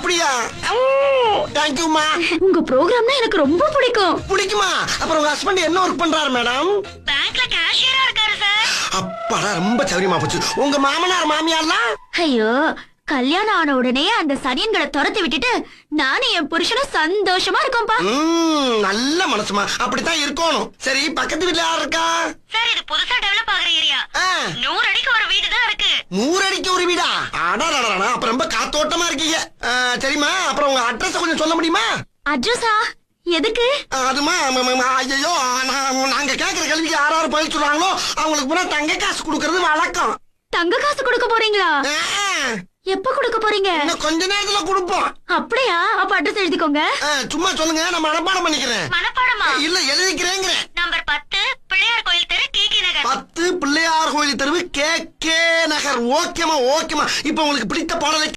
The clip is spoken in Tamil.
அப்படியா? தேங்க்யூமா. உங்க ப்ரோகிராம்னா எனக்கு ரொம்ப பிடிக்கும். பிடிக்குமா? அப்புறம் உங்க ஹஸ்பண்ட் என்ன ஒர்க் பண்றாரு மேடம்? பேங்க்ல கேஷியரா இருக்காரு சார். அப்பாடா, ரொம்ப சௌரியமா போச்சு. உங்க மாமனார் மாமியார்லாம்? ஐயோ, கல்யாணம் ஆன உடனே அந்த சனியன்களை துரத்தி விட்டுட்டு நானும் என் புருஷனும் சந்தோஷமா இருக்கோம்பா. நல்ல மனசுமா, அப்படித்தான் இருக்கணும். சரி, பக்கத்து வீட்டுல யார் இருக்கா? சார், இது புதுசா டெவலப் ஆகுற ஏரியா. 100 அடிக்கு ஒரு வீடு தான் இருக்கு. 100 அடிக்கு ஒரு வீடா? அடடடடா, அப்ப ரொம்ப காத்தோட்டமா இருக்கீங்க. சரிம்மா, அப்புறம் உங்க அட்ரஸ் கொஞ்சம் சொல்ல முடியுமா? அட்ரஸா? எதுக்கு? அதுமா, ஐயோ, நாங்க கேக்குற கேள்விக்கு யாராவது பதில் சொல்றாங்களோ அவங்களுக்கு பூரா தங்க காசு கொடுக்கறது வழக்கம். தங்க காசு கொடுக்க போறீங்களா? எப்ப கொடுக்க போறீங்க? இன்னும் கொஞ்ச நேரத்துல கொடுப்போம். அப்படியா? அப்ப அட்ரஸ் எழுதிக்கோங்க. சும்மா சொல்லுங்க, நான் மனப்பாடம் பண்ணிக்கிறேன். மனப்பாடமா? இல்ல, எழுதிக்கிறேங்க. நம்பர் 10 பிள்ளையார் கோயில் தெரு, கேகே நகர். 10 பிள்ளையார் கோயில் தெருவு, கேகே நகர். ஓகேமா, ஓகேமா. இப்ப உங்களுக்கு பிடித்த பாடலை